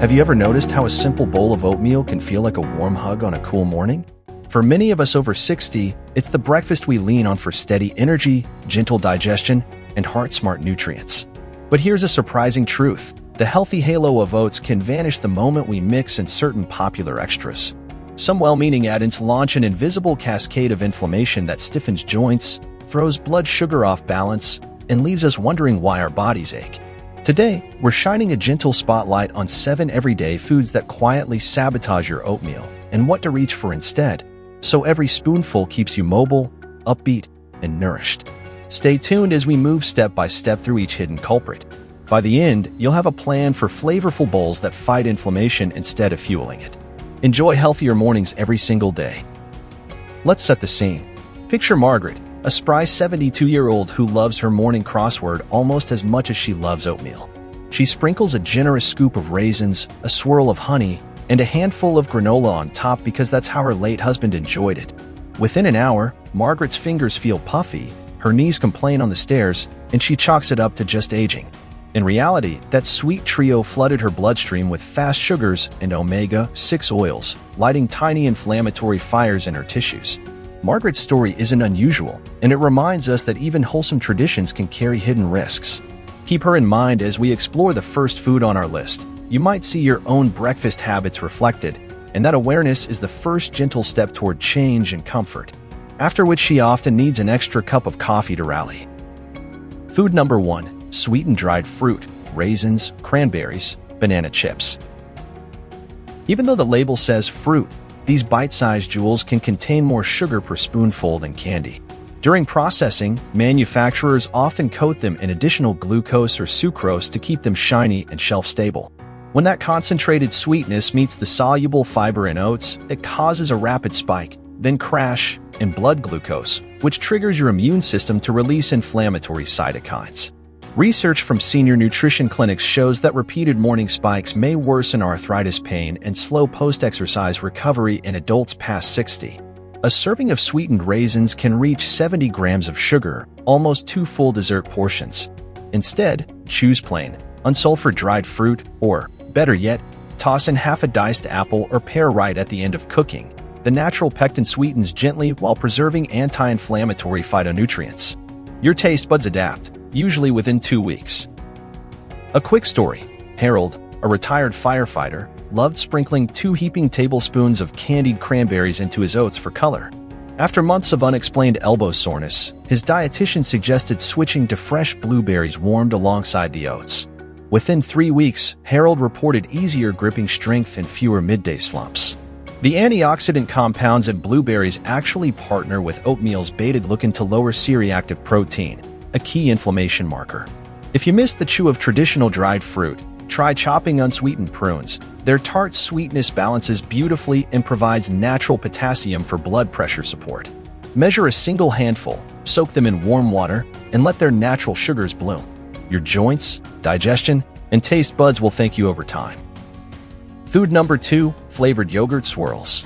Have you ever noticed how a simple bowl of oatmeal can feel like a warm hug on a cool morning? For many of us over 60, it's the breakfast we lean on for steady energy, gentle digestion, and heart-smart nutrients. But here's a surprising truth. The healthy halo of oats can vanish the moment we mix in certain popular extras. Some well-meaning add-ins launch an invisible cascade of inflammation that stiffens joints, throws blood sugar off balance, and leaves us wondering why our bodies ache. Today, we're shining a gentle spotlight on 7 everyday foods that quietly sabotage your oatmeal and what to reach for instead, so every spoonful keeps you mobile, upbeat, and nourished. Stay tuned as we move step by step through each hidden culprit. By the end, you'll have a plan for flavorful bowls that fight inflammation instead of fueling it. Enjoy healthier mornings every single day. Let's set the scene. Picture Margaret, a spry 72-year-old who loves her morning crossword almost as much as she loves oatmeal. She sprinkles a generous scoop of raisins, a swirl of honey, and a handful of granola on top because that's how her late husband enjoyed it. Within an hour, Margaret's fingers feel puffy, her knees complain on the stairs, and she chalks it up to just aging. In reality, that sweet trio flooded her bloodstream with fast sugars and omega-6 oils, lighting tiny inflammatory fires in her tissues. Margaret's story isn't unusual, and it reminds us that even wholesome traditions can carry hidden risks. Keep her in mind as we explore the first food on our list. You might see your own breakfast habits reflected, and that awareness is the first gentle step toward change and comfort, after which she often needs an extra cup of coffee to rally. Food number 1: sweetened dried fruit, raisins, cranberries, banana chips. Even though the label says fruit, these bite-sized jewels can contain more sugar per spoonful than candy. During processing, manufacturers often coat them in additional glucose or sucrose to keep them shiny and shelf-stable. When that concentrated sweetness meets the soluble fiber in oats, it causes a rapid spike, then crash, in blood glucose, which triggers your immune system to release inflammatory cytokines. Research from senior nutrition clinics shows that repeated morning spikes may worsen arthritis pain and slow post-exercise recovery in adults past 60. A serving of sweetened raisins can reach 70 grams of sugar, almost 2 full dessert portions. Instead, choose plain, unsulfured dried fruit, or, better yet, toss in half a diced apple or pear right at the end of cooking. The natural pectin sweetens gently while preserving anti-inflammatory phytonutrients. Your taste buds adapt, usually within 2 weeks. A quick story. Harold, a retired firefighter, loved sprinkling 2 heaping tablespoons of candied cranberries into his oats for color. After months of unexplained elbow soreness, his dietitian suggested switching to fresh blueberries warmed alongside the oats. Within 3 weeks, Harold reported easier gripping strength and fewer midday slumps. The antioxidant compounds in blueberries actually partner with oatmeal's beta-glucan to lower C-reactive protein, a key inflammation marker. If you miss the chew of traditional dried fruit, try chopping unsweetened prunes. Their tart sweetness balances beautifully and provides natural potassium for blood pressure support. Measure a single handful, soak them in warm water, and let their natural sugars bloom. Your joints, digestion, and taste buds will thank you over time. Food number 2: flavored yogurt swirls.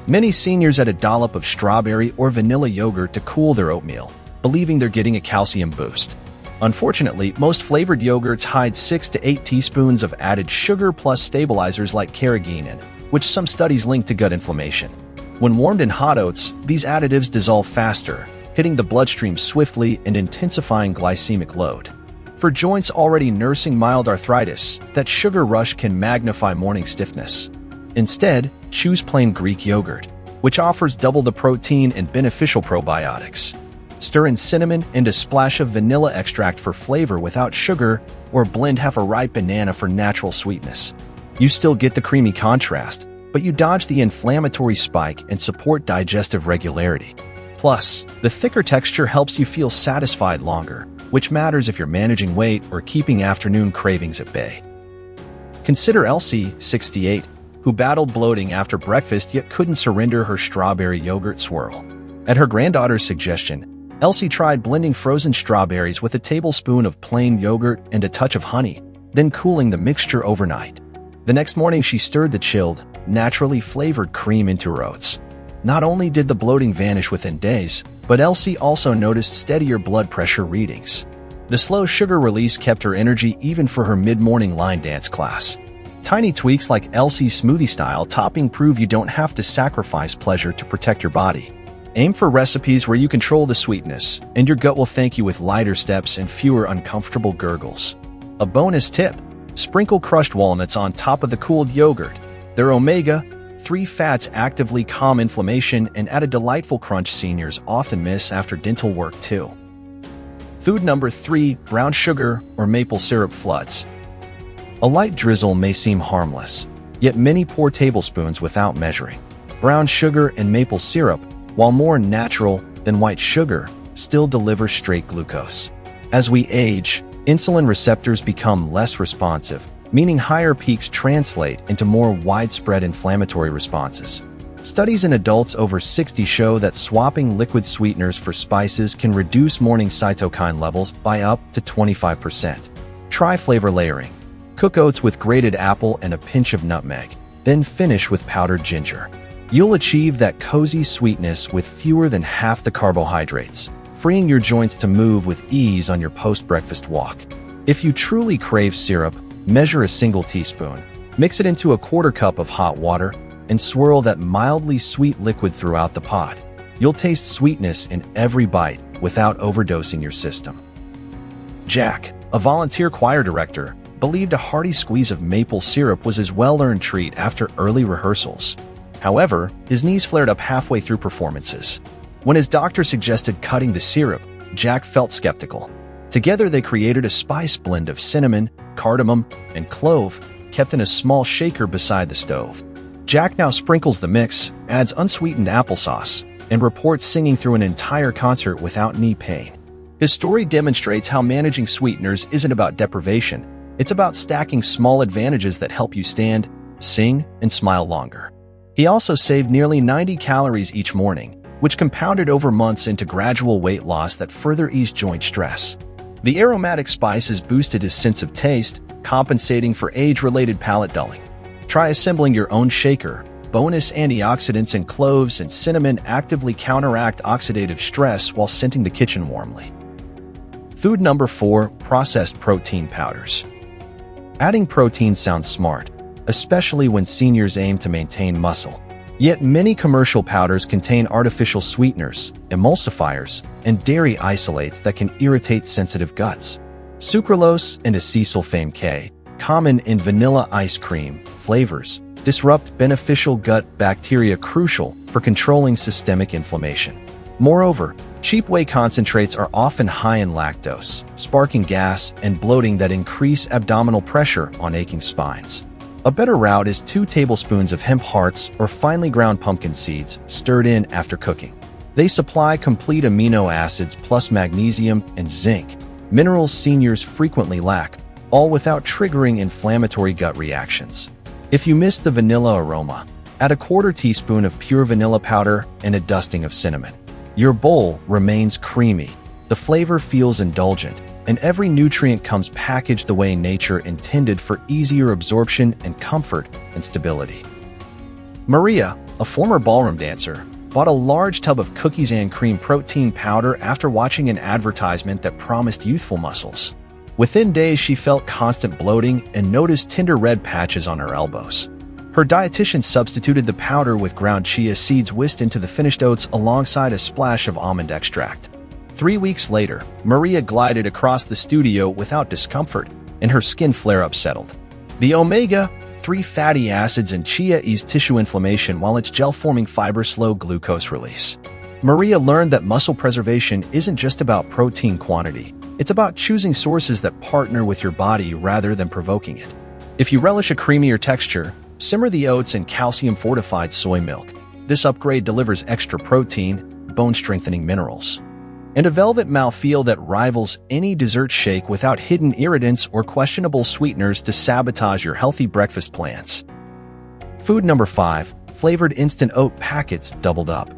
Many seniors add a dollop of strawberry or vanilla yogurt to cool their oatmeal, believing they're getting a calcium boost. Unfortunately, most flavored yogurts hide 6 to 8 teaspoons of added sugar plus stabilizers like carrageenan, which some studies link to gut inflammation. When warmed in hot oats, these additives dissolve faster, hitting the bloodstream swiftly and intensifying glycemic load. For joints already nursing mild arthritis, that sugar rush can magnify morning stiffness. Instead, choose plain Greek yogurt, which offers double the protein and beneficial probiotics. Stir in cinnamon and a splash of vanilla extract for flavor without sugar, or blend half a ripe banana for natural sweetness. You still get the creamy contrast, but you dodge the inflammatory spike and support digestive regularity. Plus, the thicker texture helps you feel satisfied longer, which matters if you're managing weight or keeping afternoon cravings at bay. Consider Elsie, 68, who battled bloating after breakfast yet couldn't surrender her strawberry yogurt swirl. At her granddaughter's suggestion, Elsie tried blending frozen strawberries with a tablespoon of plain yogurt and a touch of honey, then cooling the mixture overnight. The next morning she stirred the chilled, naturally flavored cream into her oats. Not only did the bloating vanish within days, but Elsie also noticed steadier blood pressure readings. The slow sugar release kept her energy even for her mid-morning line dance class. Tiny tweaks like Elsie's smoothie-style topping prove you don't have to sacrifice pleasure to protect your body. Aim for recipes where you control the sweetness, and your gut will thank you with lighter steps and fewer uncomfortable gurgles. A bonus tip: sprinkle crushed walnuts on top of the cooled yogurt. Their omega-3 fats actively calm inflammation and add a delightful crunch seniors often miss after dental work too. Food number 3, brown sugar or maple syrup floods. A light drizzle may seem harmless, yet many pour tablespoons without measuring. Brown sugar and maple syrup, while more natural than white sugar, still deliver straight glucose. As we age, insulin receptors become less responsive, meaning higher peaks translate into more widespread inflammatory responses. Studies in adults over 60 show that swapping liquid sweeteners for spices can reduce morning cytokine levels by up to 25%. Try flavor layering. Cook oats with grated apple and a pinch of nutmeg, then finish with powdered ginger. You'll achieve that cozy sweetness with fewer than half the carbohydrates, freeing your joints to move with ease on your post-breakfast walk. If you truly crave syrup, measure a single teaspoon, mix it into a quarter cup of hot water, and swirl that mildly sweet liquid throughout the pot. You'll taste sweetness in every bite without overdosing your system. Jack, a volunteer choir director, believed a hearty squeeze of maple syrup was his well-earned treat after early rehearsals. However, his knees flared up halfway through performances. When his doctor suggested cutting the syrup, Jack felt skeptical. Together they created a spice blend of cinnamon, cardamom, and clove, kept in a small shaker beside the stove. Jack now sprinkles the mix, adds unsweetened applesauce, and reports singing through an entire concert without knee pain. His story demonstrates how managing sweeteners isn't about deprivation. It's about stacking small advantages that help you stand, sing, and smile longer. He also saved nearly 90 calories each morning, which compounded over months into gradual weight loss that further eased joint stress. The aromatic spices boosted his sense of taste, compensating for age-related palate dulling. Try assembling your own shaker. Bonus antioxidants in cloves and cinnamon actively counteract oxidative stress while scenting the kitchen warmly. Food number 4, processed protein powders. Adding protein sounds smart, especially when seniors aim to maintain muscle. Yet many commercial powders contain artificial sweeteners, emulsifiers, and dairy isolates that can irritate sensitive guts. Sucralose and acesulfame K, common in vanilla ice cream flavors, disrupt beneficial gut bacteria crucial for controlling systemic inflammation. Moreover, cheap whey concentrates are often high in lactose, sparking gas and bloating that increase abdominal pressure on aching spines. A better route is 2 tablespoons of hemp hearts or finely ground pumpkin seeds stirred in after cooking. They supply complete amino acids plus magnesium and zinc, minerals seniors frequently lack, all without triggering inflammatory gut reactions. If you miss the vanilla aroma, add a quarter teaspoon of pure vanilla powder and a dusting of cinnamon. Your bowl remains creamy, the flavor feels indulgent, and every nutrient comes packaged the way nature intended for easier absorption and comfort and stability. Maria, a former ballroom dancer, bought a large tub of cookies and cream protein powder after watching an advertisement that promised youthful muscles. Within days, she felt constant bloating and noticed tender red patches on her elbows. Her dietitian substituted the powder with ground chia seeds whisked into the finished oats alongside a splash of almond extract. 3 weeks later, Maria glided across the studio without discomfort, and her skin flare-ups settled. The omega-3 fatty acids in chia ease tissue inflammation while its gel-forming fibers slow glucose release. Maria learned that muscle preservation isn't just about protein quantity. It's about choosing sources that partner with your body rather than provoking it. If you relish a creamier texture, simmer the oats in calcium-fortified soy milk. This upgrade delivers extra protein, bone-strengthening minerals, and a velvet mouthfeel that rivals any dessert shake without hidden irritants or questionable sweeteners to sabotage your healthy breakfast plans. Food number 5, flavored instant oat packets doubled up.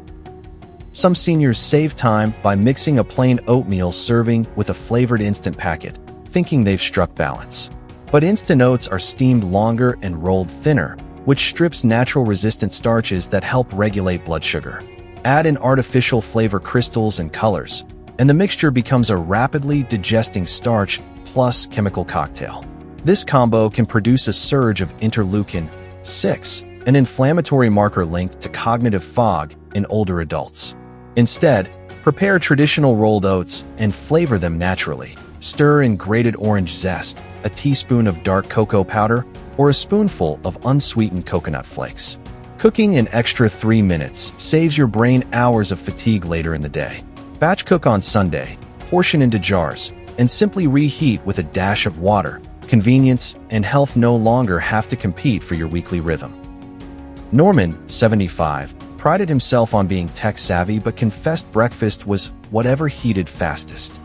Some seniors save time by mixing a plain oatmeal serving with a flavored instant packet, thinking they've struck balance. But instant oats are steamed longer and rolled thinner, which strips natural resistant starches that help regulate blood sugar. Add in artificial flavor crystals and colors, and the mixture becomes a rapidly digesting starch plus chemical cocktail. This combo can produce a surge of interleukin-6, an inflammatory marker linked to cognitive fog in older adults. Instead, prepare traditional rolled oats and flavor them naturally. Stir in grated orange zest, a teaspoon of dark cocoa powder, or a spoonful of unsweetened coconut flakes. Cooking an extra 3 minutes saves your brain hours of fatigue later in the day. Batch cook on Sunday, portion into jars, and simply reheat with a dash of water. Convenience and health no longer have to compete for your weekly rhythm. Norman, 75, prided himself on being tech-savvy but confessed breakfast was whatever heated fastest.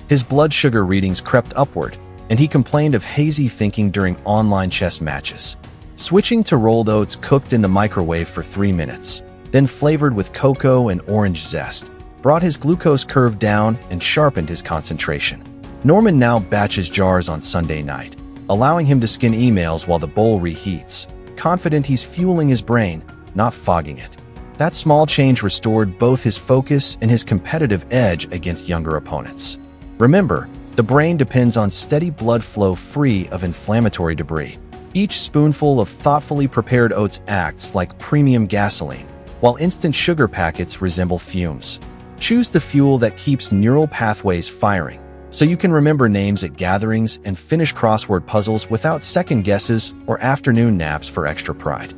His blood sugar readings crept upward, and he complained of hazy thinking during online chess matches. Switching to rolled oats cooked in the microwave for 3 minutes, then flavored with cocoa and orange zest, brought his glucose curve down and sharpened his concentration. Norman now batches jars on Sunday night, allowing him to skim emails while the bowl reheats, confident he's fueling his brain, not fogging it. That small change restored both his focus and his competitive edge against younger opponents. Remember, the brain depends on steady blood flow free of inflammatory debris. Each spoonful of thoughtfully prepared oats acts like premium gasoline, while instant sugar packets resemble fumes. Choose the fuel that keeps neural pathways firing, so you can remember names at gatherings and finish crossword puzzles without second guesses or afternoon naps for extra pride.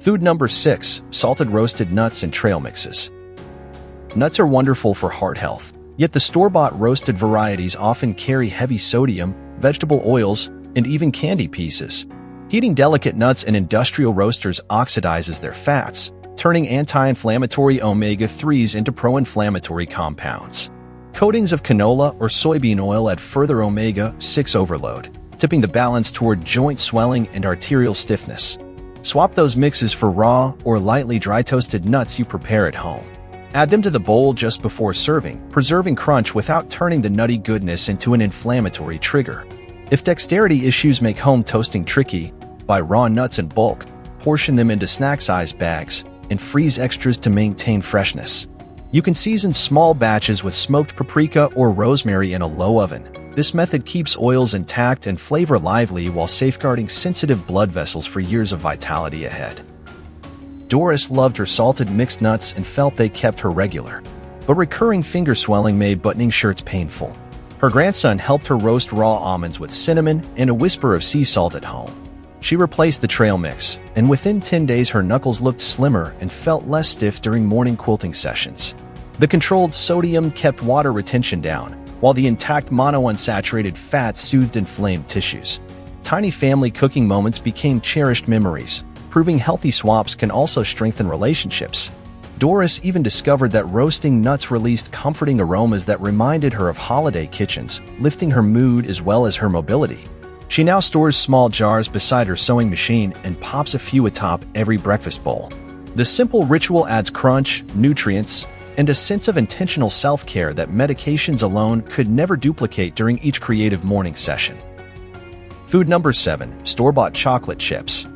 Food number 6, salted roasted nuts and trail mixes. Nuts are wonderful for heart health, yet the store-bought roasted varieties often carry heavy sodium, vegetable oils, and even candy pieces. Heating delicate nuts in industrial roasters oxidizes their fats, turning anti-inflammatory omega-3s into pro-inflammatory compounds. Coatings of canola or soybean oil add further omega-6 overload, tipping the balance toward joint swelling and arterial stiffness. Swap those mixes for raw or lightly dry-toasted nuts you prepare at home. Add them to the bowl just before serving, preserving crunch without turning the nutty goodness into an inflammatory trigger. If dexterity issues make home toasting tricky, buy raw nuts in bulk, portion them into snack-sized bags, and freeze extras to maintain freshness. You can season small batches with smoked paprika or rosemary in a low oven. This method keeps oils intact and flavor lively while safeguarding sensitive blood vessels for years of vitality ahead. Doris loved her salted mixed nuts and felt they kept her regular, but recurring finger swelling made buttoning shirts painful. Her grandson helped her roast raw almonds with cinnamon and a whisper of sea salt at home. She replaced the trail mix, and within 10 days her knuckles looked slimmer and felt less stiff during morning quilting sessions. The controlled sodium kept water retention down, while the intact monounsaturated fat soothed inflamed tissues. Tiny family cooking moments became cherished memories, proving healthy swaps can also strengthen relationships. Doris even discovered that roasting nuts released comforting aromas that reminded her of holiday kitchens, lifting her mood as well as her mobility. She now stores small jars beside her sewing machine and pops a few atop every breakfast bowl. The simple ritual adds crunch, nutrients, and a sense of intentional self-care that medications alone could never duplicate during each creative morning session. Food number 7, store-bought chocolate chips.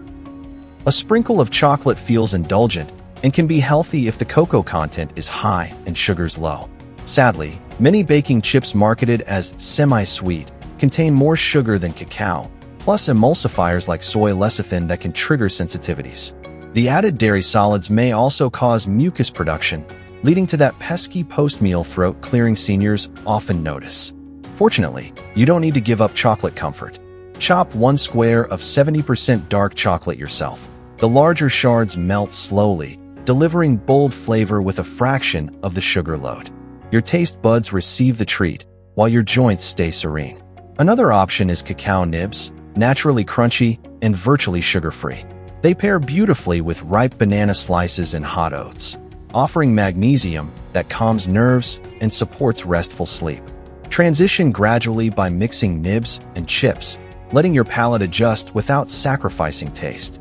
A sprinkle of chocolate feels indulgent and can be healthy if the cocoa content is high and sugars low. Sadly, many baking chips marketed as semi-sweet contain more sugar than cacao, plus emulsifiers like soy lecithin that can trigger sensitivities. The added dairy solids may also cause mucus production, leading to that pesky post-meal throat clearing seniors often notice. Fortunately, you don't need to give up chocolate comfort. Chop 1 square of 70% dark chocolate yourself. The larger shards melt slowly, delivering bold flavor with a fraction of the sugar load. Your taste buds receive the treat, while your joints stay serene. Another option is cacao nibs, naturally crunchy and virtually sugar-free. They pair beautifully with ripe banana slices and hot oats, offering magnesium that calms nerves and supports restful sleep. Transition gradually by mixing nibs and chips, letting your palate adjust without sacrificing taste.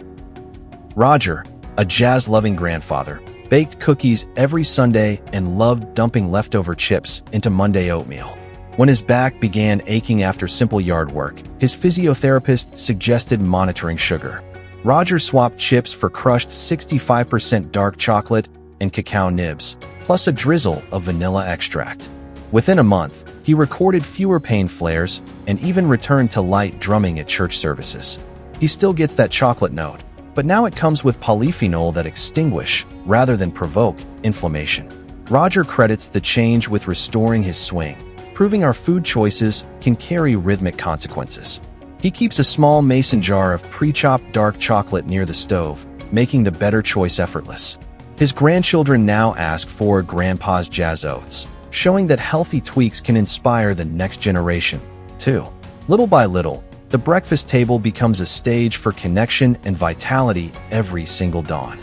Roger, a jazz-loving grandfather, baked cookies every Sunday and loved dumping leftover chips into Monday oatmeal. When his back began aching after simple yard work, his physiotherapist suggested monitoring sugar. Roger swapped chips for crushed 65% dark chocolate and cacao nibs, plus a drizzle of vanilla extract. Within a month, he recorded fewer pain flares and even returned to light drumming at church services. He still gets that chocolate note, but now it comes with polyphenol that extinguish, rather than provoke, inflammation. Roger credits the change with restoring his swing, proving our food choices can carry rhythmic consequences. He keeps a small mason jar of pre-chopped dark chocolate near the stove, making the better choice effortless. His grandchildren now ask for Grandpa's Jazz Oats, showing that healthy tweaks can inspire the next generation, too. Little by little, the breakfast table becomes a stage for connection and vitality every single dawn.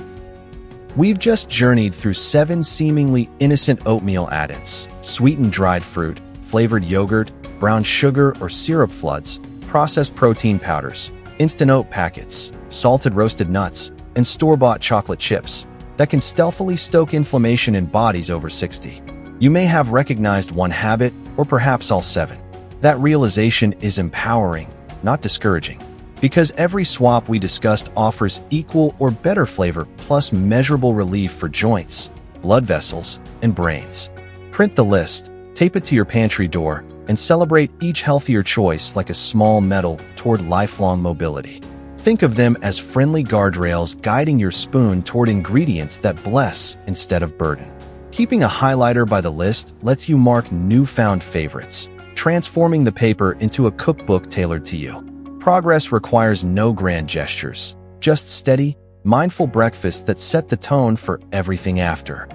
We've just journeyed through 7 seemingly innocent oatmeal additives: sweetened dried fruit, flavored yogurt, brown sugar or syrup floods, processed protein powders, instant oat packets, salted roasted nuts, and store-bought chocolate chips that can stealthily stoke inflammation in bodies over 60. You may have recognized one habit, or perhaps all 7. That realization is empowering, not discouraging, because every swap we discussed offers equal or better flavor plus measurable relief for joints, blood vessels, and brains. Print the list, tape it to your pantry door, and celebrate each healthier choice like a small medal toward lifelong mobility. Think of them as friendly guardrails guiding your spoon toward ingredients that bless instead of burden. Keeping a highlighter by the list lets you mark newfound favorites, transforming the paper into a cookbook tailored to you. Progress requires no grand gestures, just steady, mindful breakfasts that set the tone for everything after.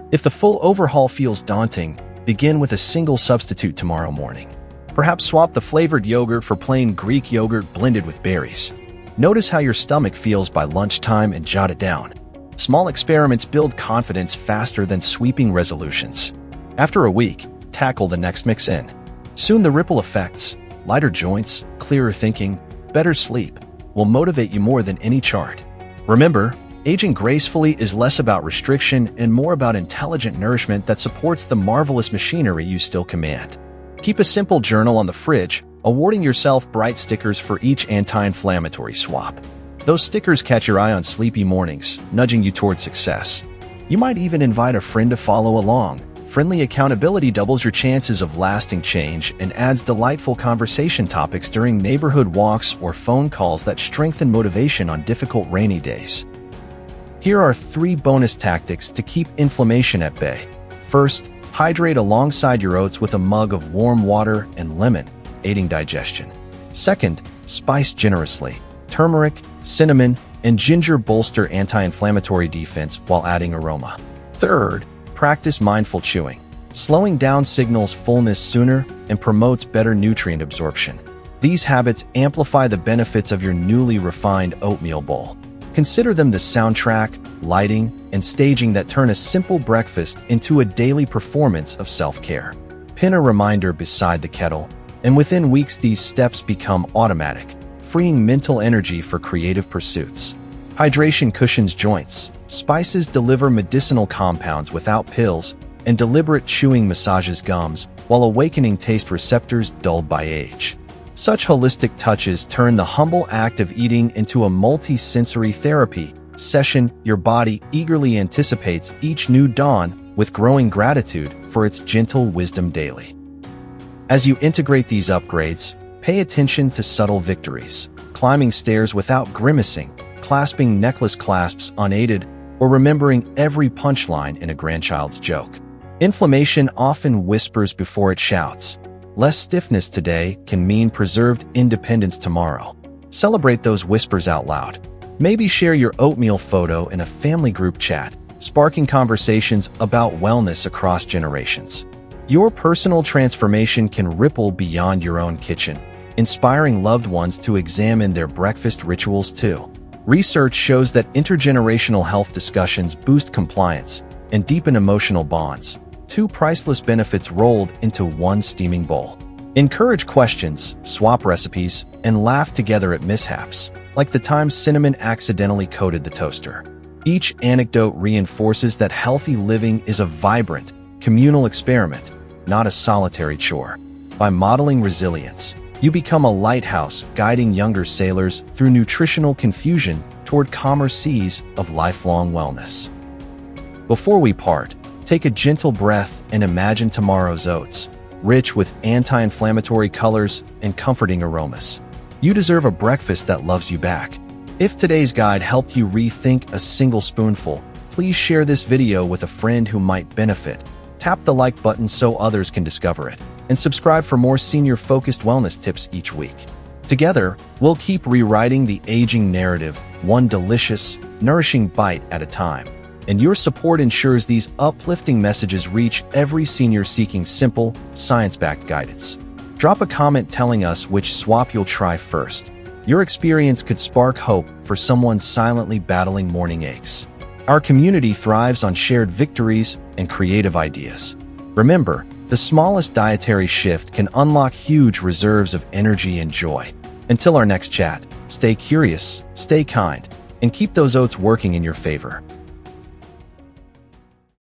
If the full overhaul feels daunting, begin with a single substitute tomorrow morning. Perhaps swap the flavored yogurt for plain Greek yogurt blended with berries. Notice how your stomach feels by lunchtime and jot it down. Small experiments build confidence faster than sweeping resolutions. After a week, tackle the next mix in. Soon the ripple effects, lighter joints, clearer thinking, better sleep, will motivate you more than any chart. Remember, aging gracefully is less about restriction and more about intelligent nourishment that supports the marvelous machinery you still command. Keep a simple journal on the fridge, awarding yourself bright stickers for each anti-inflammatory swap. Those stickers catch your eye on sleepy mornings, nudging you toward success. You might even invite a friend to follow along. Friendly accountability doubles your chances of lasting change and adds delightful conversation topics during neighborhood walks or phone calls that strengthen motivation on difficult rainy days. Here are 3 bonus tactics to keep inflammation at bay. First, hydrate alongside your oats with a mug of warm water and lemon, aiding digestion. Second, spice generously. Turmeric, cinnamon, and ginger bolster anti-inflammatory defense while adding aroma. Third, practice mindful chewing. Slowing down signals fullness sooner and promotes better nutrient absorption. These habits amplify the benefits of your newly refined oatmeal bowl. Consider them the soundtrack, lighting, and staging that turn a simple breakfast into a daily performance of self-care. Pin a reminder beside the kettle, and within weeks these steps become automatic, freeing mental energy for creative pursuits. Hydration cushions joints. Spices deliver medicinal compounds without pills, and deliberate chewing massages gums, while awakening taste receptors dulled by age. Such holistic touches turn the humble act of eating into a multi-sensory therapy session. Your body eagerly anticipates each new dawn with growing gratitude for its gentle wisdom daily. As you integrate these upgrades, pay attention to subtle victories, climbing stairs without grimacing, clasping necklace clasps unaided, or remembering every punchline in a grandchild's joke. Inflammation often whispers before it shouts. Less stiffness today can mean preserved independence tomorrow. Celebrate those whispers out loud. Maybe share your oatmeal photo in a family group chat, sparking conversations about wellness across generations. Your personal transformation can ripple beyond your own kitchen, inspiring loved ones to examine their breakfast rituals too. Research shows that intergenerational health discussions boost compliance and deepen emotional bonds, 2 priceless benefits rolled into one steaming bowl. Encourage questions, swap recipes, and laugh together at mishaps, like the time cinnamon accidentally coated the toaster. Each anecdote reinforces that healthy living is a vibrant, communal experiment, not a solitary chore. By modeling resilience, you become a lighthouse guiding younger sailors through nutritional confusion toward calmer seas of lifelong wellness. Before we part, Take a gentle breath and imagine tomorrow's oats, rich with anti-inflammatory colors and comforting aromas. You deserve a breakfast that loves you back. If today's guide helped you rethink a single spoonful, please share this video with a friend who might benefit. Tap the like button so others can discover it, and subscribe for more senior-focused wellness tips each week. Together, we'll keep rewriting the aging narrative, one delicious, nourishing bite at a time. And your support ensures these uplifting messages reach every senior seeking simple, science-backed guidance. Drop a comment telling us which swap you'll try first. Your experience could spark hope for someone silently battling morning aches. Our community thrives on shared victories and creative ideas. Remember, the smallest dietary shift can unlock huge reserves of energy and joy. Until our next chat, stay curious, stay kind, and keep those oats working in your favor.